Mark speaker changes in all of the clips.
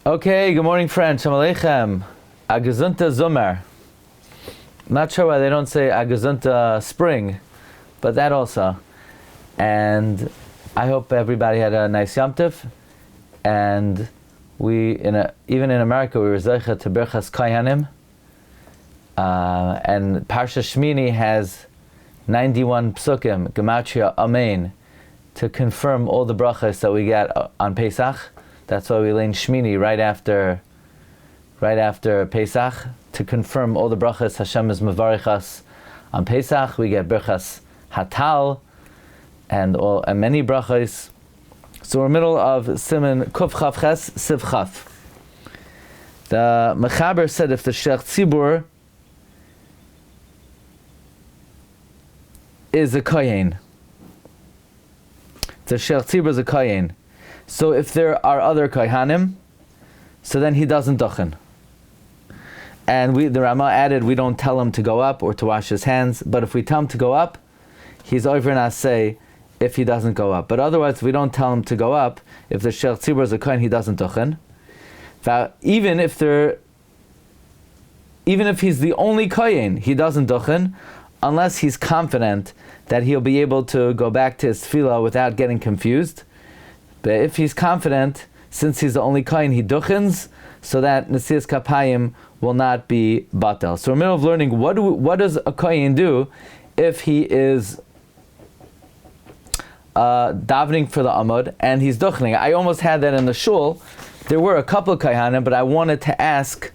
Speaker 1: Okay, good morning, friends. Shalom Aleichem. A gesunte Sommer. Not sure why they don't say a gesunte spring, but that also. And I hope everybody had a nice Yom Tov. And even in America, we were zeicha to Birchas Kohenim. And Parsha Shmini has 91 psukim, gematria Amen, to confirm all the brachas that we get on Pesach. That's why we learn Shmini right after Pesach, to confirm all the brachas Hashem is mevarich us on Pesach. We get Birchas Hatal and many brachas. So we're in the middle of Siman Kuf Chaf Ches Siv Chaf. The Mechaber said if the Sheikh Tzibur is a Kohein, the Sheikh Tzibur is a Kohein. So if there are other Kohanim, so then he doesn't Duchan. And the Rama added, we don't tell him to go up or to wash his hands, but if we tell him to go up, he's over in Asay if he doesn't go up. But otherwise, we don't tell him to go up. If the Sheikh Tzibur is a Kohen, he doesn't Duchan. Even if he's the only Kohen, he doesn't Duchan, unless he's confident that he'll be able to go back to his tefillah without getting confused. But if he's confident, since he's the only Kohen, he duchens, so that Nesias Kapayim will not be batel. So we're in the middle of learning what does a Kohen do if he is davening for the Amud and he's duchening. I almost had that in the shul. There were a couple of Kohanim, but I wanted to ask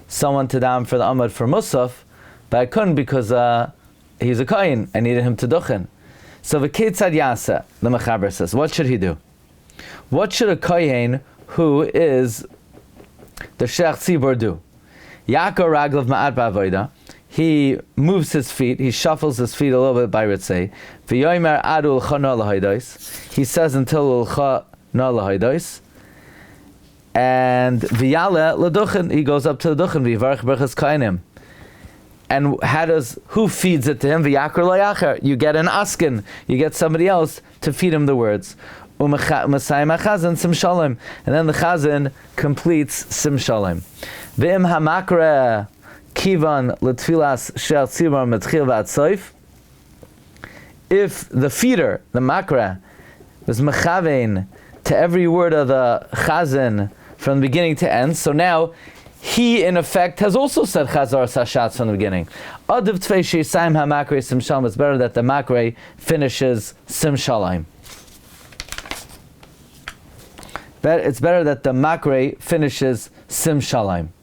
Speaker 1: someone to daven for the Amud for Musaf, but I couldn't because he's a Kohen. I needed him to duchen. So v'ketzad yasa, the Mechaber says, what should he do? What should a Kohen who is the Sheikh Tzibur do? Ya'akor raglav ma'at ba'avoda. He moves his feet, he shuffles his feet a little bit by Ritzei. V'yoymer adu l'chana l'hoidos. He says until l'chana l'hoidos. And v'yale l'duchen. He goes up to the duchen. V'yivarech berchas Kohenim. And who feeds it to him? V'yakor lo'yacher. You get an askin. You get somebody else to feed him the words. And then the Chazan completes Sim Shalom. V'im hamakre kivan l'tfilas shel tzibur metchil v'ad soif. If the feeder, the makra, was mechavein to every word of the Chazan from the beginning to end, so now he, in effect, has also said Chazar Sashatz from the beginning. Adav tvei sheisayim hamakre Sim Shalom. It's better that the makre finishes Sim Shalom. It's better that the makre finishes Sim Shalom.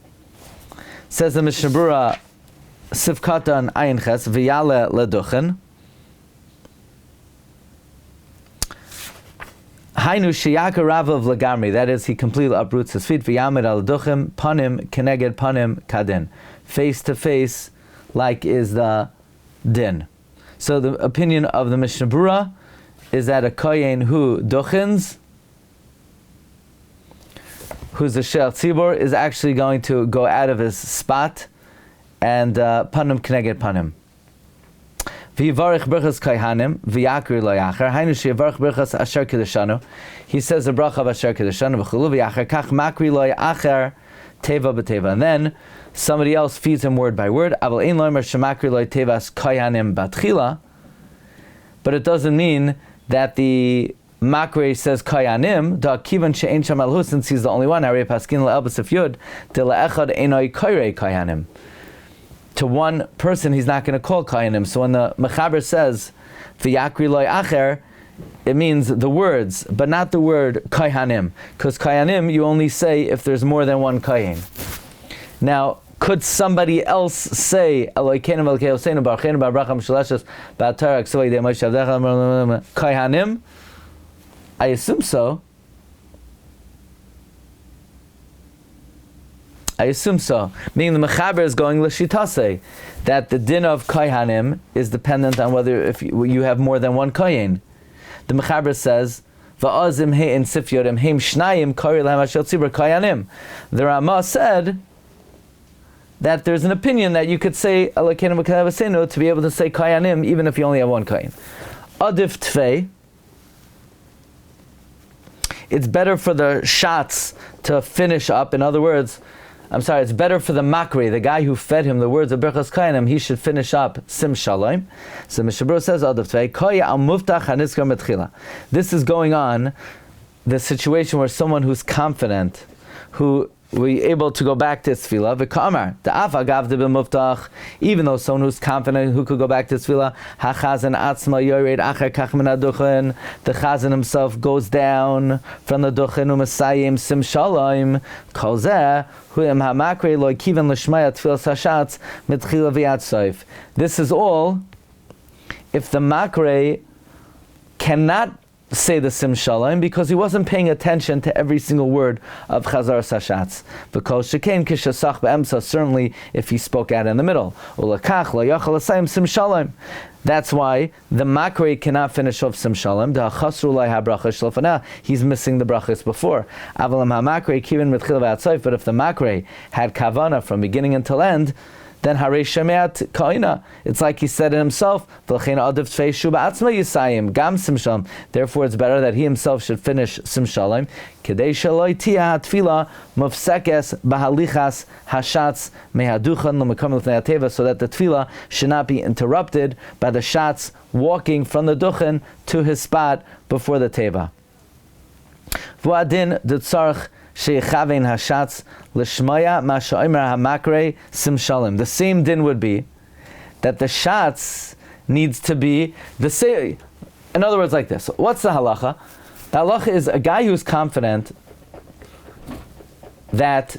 Speaker 1: Says the Mishna Berura, Sivkata and Ayin Ches, V'yale leduchen. Hainu sheyaka ravav legamri. That is, he completely uproots his feet. V'yamed al duchim, panim keneged panim kadin. Face to face, like is the din. So the opinion of the Mishna Berura is that a kohen who duchens, who's the Sheikh Tzibur, is actually going to go out of his spot and panim keneged panim. V'yivarech berchas Kohanim v'yakir lo'yacher. Hainu sheyivarech berchas asher kedeshanu. He says the bracha of asher kedeshanu v'chulu v'yacher kach makri lo'yacher teva b'teva. And then somebody else feeds him word by word. Aval ein lo'mer shemakri lo'tevas Kohanim batchila. But it doesn't mean that the Makre says Kohanim, da kivan she'ein sham alhu, since he's the only one. Harei paskin le'elbas of yud, de le'echad einoi koirei Kohanim. To one person, he's not going to call Kohanim. So when the Mechaber says v'yakri loy acher, it means the words, but not the word Kohanim, because Kohanim you only say if there's more than one Kohen. Now, could somebody else say Elokeinu Elokei Oseinu Barucheinu Ba'aracham Shalashas Ba'atar Aksuvay De Moshe Avdecha Kohanim? I assume so. Meaning the Mechaber is going l'shitase, that the din of Kohanim is dependent on whether if you have more than one Kohen. The Mechaber says, "Va'azim he'in sifyodim heim shnayim kori lahem ashel tzibur Kohanim." The Rama said that there's an opinion that you could say Elokeinu Elokei Oseinu to be able to say Kohanim even if you only have one Kohen. Adif tvei. it's better for the shots to finish up. In other words, it's better for the makri, the guy who fed him the words of Berchas Kohenim, he should finish up Sim Shalom. So Mishabur says, this is going on, the situation where someone who's confident, who we able to go back to Tefillah, v'kamar, the afagav de b'muftach, even though someone who's confident who could go back to Tefillah, hachazan atzma yored acher kach min Duchan, the chazan himself goes down from the Duchan u'masayim sim shalom, kol zeh, hu'im ha'makrei lo kiven l'shmaya tefillah sashatz mitchila v'yad Seif. This is all if the makrei cannot say the Sim Shalom because he wasn't paying attention to every single word of Chazar Sashatz. Because Shekain Kishasach Be'emsa, certainly if he spoke out in the middle. Ulakach La Yachal Asayim Sim Shalom. That's why the Makrei cannot finish off Sim Shalom. The Chasru Lai HaBracha Shlafana, he's missing the brachas before. Avalam HaMakrei Kivin Mitchil V'atzayf, but if the Makrei had Kavana from beginning until end, then Harei Shemeat Koina. It's like he said it himself. Therefore, it's better that he himself should finish Sim Shalom. So that the tefillah should not be interrupted by the shots walking from the Duchan to his spot before the teva. The same din would be that the shots needs to be the same. In other words, like this. What's the halacha? The halacha is a guy who's confident that,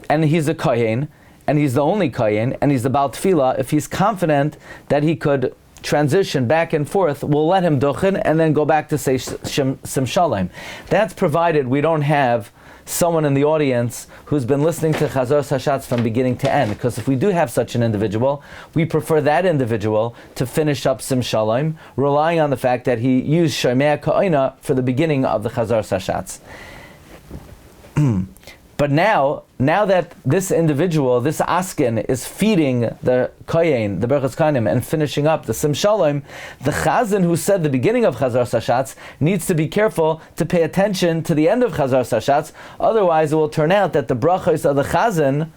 Speaker 1: and he's a Kohein, and he's the only Kohein, and he's the Baal Tefillah, if he's confident that he could transition back and forth, we'll let him Duchan and then go back to say Sim Shalom. That's provided we don't have someone in the audience who's been listening to Chazar Sashatz from beginning to end. Because if we do have such an individual, we prefer that individual to finish up Sim Shalom, relying on the fact that he used Shomea Ka'ina for the beginning of the Chazar Sashatz. But now that this individual, this askin, is feeding the Kohein, the Berchas Kohenim, and finishing up the Sim Shalom, the Chazan who said the beginning of Chazar Sashatz needs to be careful to pay attention to the end of Chazar Sashatz. Otherwise, it will turn out that the brachos of the Chazan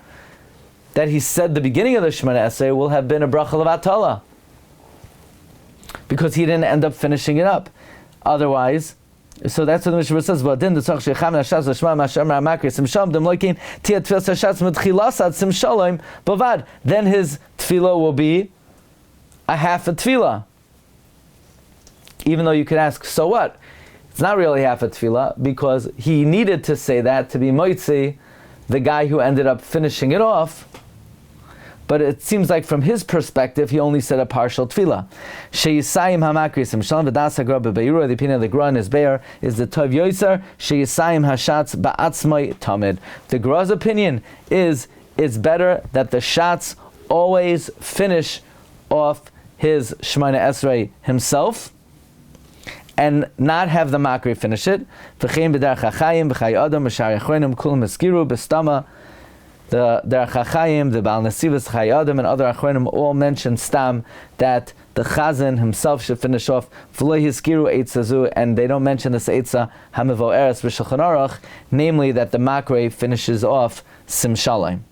Speaker 1: that he said the beginning of the Shemana Esrei will have been a bracha levatala, because he didn't end up finishing it up. Otherwise, so that's what the Mishna says. But then the tzach shecham nashas l'shma mashamar makri sim shalom dem loikin tia tefillas hashatz mitchilasad sim shalom bavad. Then his tefillah will be a half a tefillah. Even though you could ask, so what? It's not really half a tefillah because he needed to say that to be moitzi, the guy who ended up finishing it off. But it seems like from his perspective, he only said a partial tefillah. Sheyisayim hamakri sim shalom v'das hagra beBerura. The opinion of the Gra and his Beir is the Tov Yoser sheyisayim hashatz ba'atzmai tamid. The Gra's opinion is it's better that the shots always finish off his Shemana Esrei himself and not have the makri finish it. V'chein b'derech hachayim b'chay adam b'shar yachronim kulam eskiru b'stama. The Chachayim, the Baal Nesivas, Chay Adam, and other Achronim all mention stam that the Chazan himself should finish off V'lo Hiskiru Eitzazu, and they don't mention this Eitza Hamivo Eretz B'Shulchan Aruch, namely that the Makrei finishes off Sim Shalom.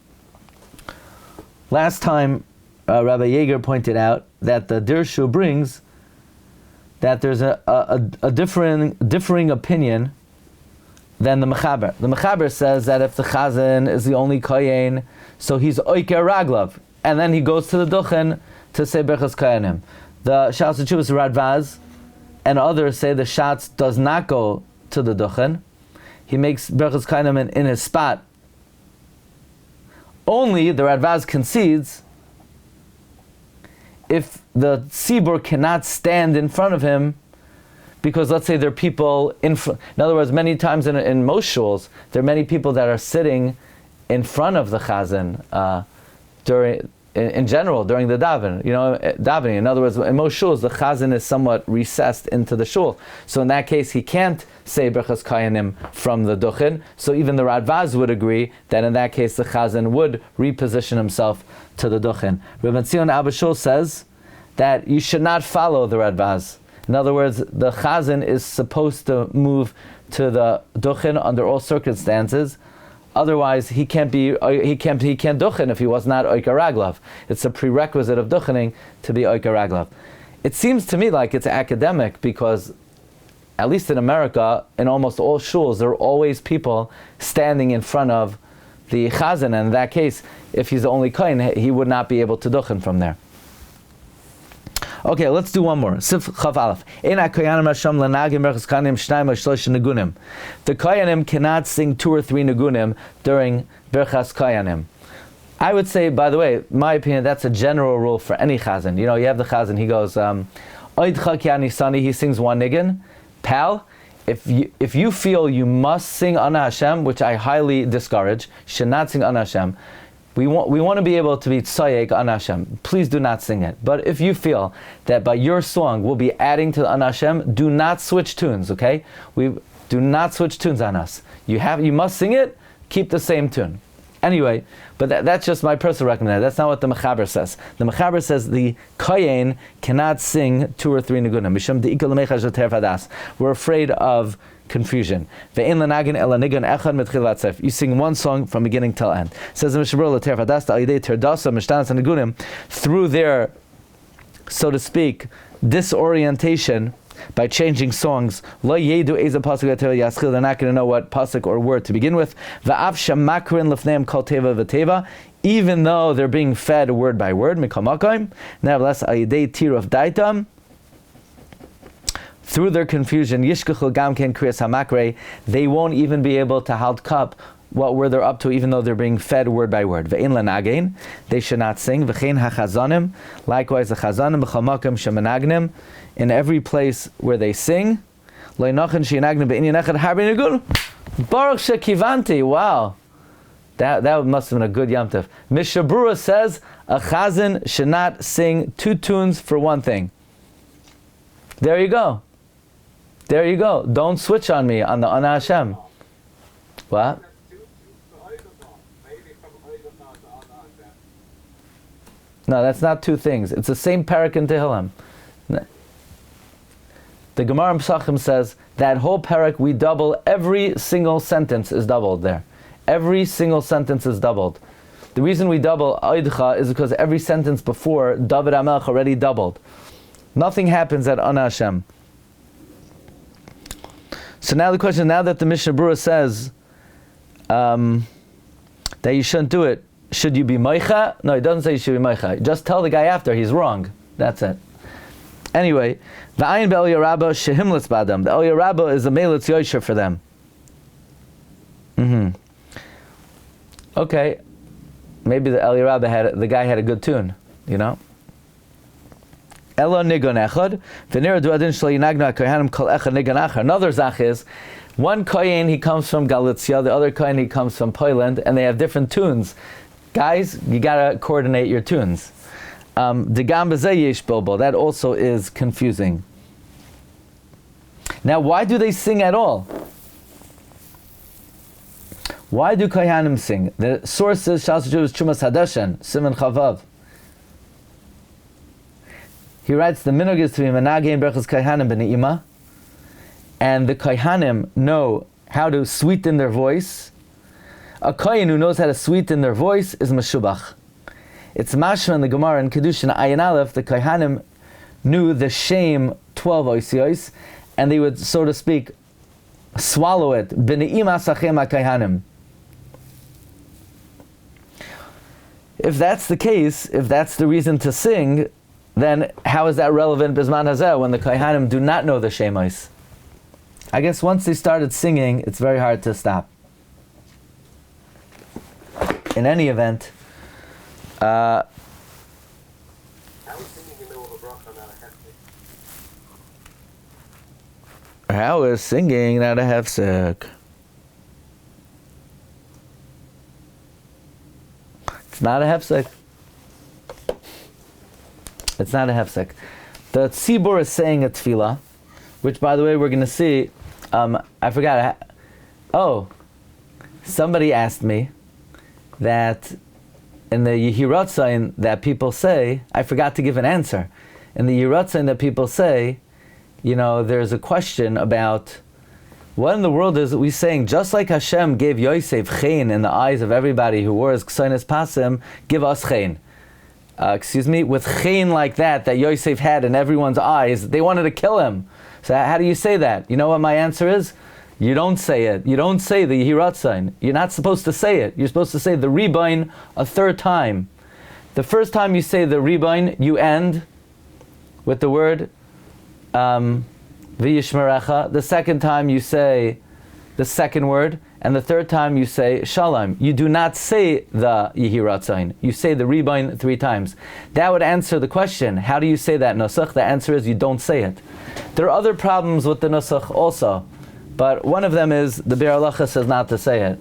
Speaker 1: Last time, Rabbi Yeager pointed out that the Dirshu brings that there's a differing opinion than the Mechaber. The Mechaber says that if the Chazan is the only Kohen, so he's Oiker Raglav, and then he goes to the Duchan to say Berchas Kohenim. The Shas Chuvas Radvaz and others say the Shatz does not go to the Duchan. He makes Berchas Kohenim in his spot. Only the Radvaz concedes if the Tzibur cannot stand in front of him, because let's say there are people in other words, many times in most shuls, there are many people that are sitting in front of the Chazan in general during the davening. In other words, in most shuls, the Chazan is somewhat recessed into the shul. So in that case, he can't say Berchas Kohenim from the Duchan. So even the Radvaz would agree that in that case, the Chazan would reposition himself to the Duchan. Rabbi Tzion Abba Shul says that you should not follow the Radvaz. In other words, the Chazan is supposed to move to the Duchan under all circumstances. Otherwise, he can't Duchan if he was not Oikar Raglav. It's a prerequisite of Duchaning to be Oikar Raglav. It seems to me like it's academic because, at least in America, in almost all shuls, there are always people standing in front of the Chazan, and in that case, if he's the only Kohen, he would not be able to Duchan from there. Okay, let's do one more. Sif Chav Aleph. The Koyanim cannot sing 2 or 3 Nagunim during Berchas Koyanim. I would say, by the way, in my opinion, that's a general rule for any Chazan. You know, you have the Chazan, he goes, Oidcha Kiani Sani, he sings 1 Nigun. Pal, if you feel you must sing Ana Hashem, which I highly discourage, should not sing Ana Hashem. We want to be able to be tzayek Ana Hashem. Please do not sing it. But if you feel that by your song we'll be adding to the Ana Hashem, do not switch tunes, okay? We do not switch tunes on us. You must sing it, keep the same tune. Anyway, but that's just my personal recommendation. That's not what the Mechaber says. The Mechaber says the Kohen cannot sing 2 or 3 Nagunim. We're afraid of confusion. You sing one song from beginning till end. Says the Mishabur, through their, so to speak, disorientation, by changing songs, they're not going to know what pasuk or word to begin with. Even though they're being fed word by word, nevertheless, through their confusion, they won't even be able to halt cup what word they're up to, even though they're being fed word by word. They should not sing. Likewise, the chazanim in every place where they sing. Baruch shekivanti. Wow, that must have been a good Yom Tov. Berura says a chazan should not sing 2 tunes for one thing. There you go. Don't switch on me on the Ana Hashem. What? No, that's not 2 things. It's the same parak in Tehillim. The Gemara in Pesachim says that whole parak we double, every single sentence is doubled there. Every single sentence is doubled. The reason we double Oidcha is because every sentence before David HaMelech already doubled. Nothing happens at Ana Hashem. So now the question, now that the Mishnah Berura says that you shouldn't do it, should you be Meicha? No, it doesn't say you should be Meicha. Just tell the guy after he's wrong. That's it. Anyway, the Ayin Be'el Yerabba Shehimlitz Badam. The El Yerabba is a Melitz Yosher for them. Okay, maybe the El Yerabba the guy had a good tune, you know. Elo Nigun Echad, V'nir Duadin Shlo Yinagna Kohanim Kol Echad Nigun Achar. Another Zach is, one Kohen he comes from Galicia, the other Kohen he comes from Poland, and they have different tunes. Guys, you gotta coordinate your tunes. That also is confusing. Now, why do they sing at all? Why do Kohanim sing? The source is Chumash Hadashan, Siman Chavav. He writes, the minhag is to be menageh berachos Kohanim b'ne'ima, and the Kohanim know how to sweeten their voice. A Kohen who knows how to sweeten their voice is Meshubach. It's Mashma in the Gemara in Kedushin Ayin Aleph, the Kohanim knew the shame 12 oisiyos, and they would, so to speak, swallow it. B'ne'im asachem ha-Kohanim. If that's the case, if that's the reason to sing, then how is that relevant Bizman Hazeh when the Kohanim do not know the shemos? I guess once they started singing, it's very hard to stop. In any event,
Speaker 2: how is singing in the middle of a bracha not a hefsek?
Speaker 1: How is singing not a hefsek? It's not a hefsek. It's not a hefsek. The tzibur is saying a tefillah, which, by the way, we're going to see. I forgot. Somebody asked me that in the Yehiratzain that people say, I forgot to give an answer. In the Yehiratzain that people say, there's a question about What in the world is we saying? Just like Hashem gave Yosef chein in the eyes of everybody who wore his ksoines pasim, give us chein. With chein like that Yosef had in everyone's eyes, they wanted to kill him. So how do you say that? You know what my answer is? You don't say it. You don't say the Yehi. You're not supposed to say it. You're supposed to say the Ribain a third time. The first time you say the Ribain, you end with the word V'yishmerecha. The second time you say the second word, and the third time you say Shalom. You do not say the Yehi. You say the Ribain 3 times. That would answer the question, how do you say that Nusach? The answer is you don't say it. There are other problems with the Nusach also, but one of them is the Be'er Halacha says not to say it.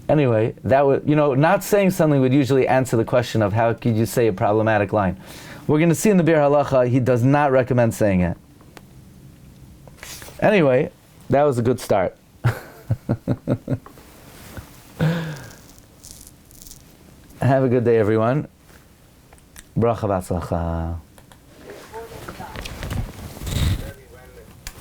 Speaker 1: Anyway, that would, not saying something would usually answer the question of how could you say a problematic line. We're going to see in the Be'er Halacha, he does not recommend saying it. Anyway, that was a good start. Have a good day, everyone. Bracha v'atzlacha.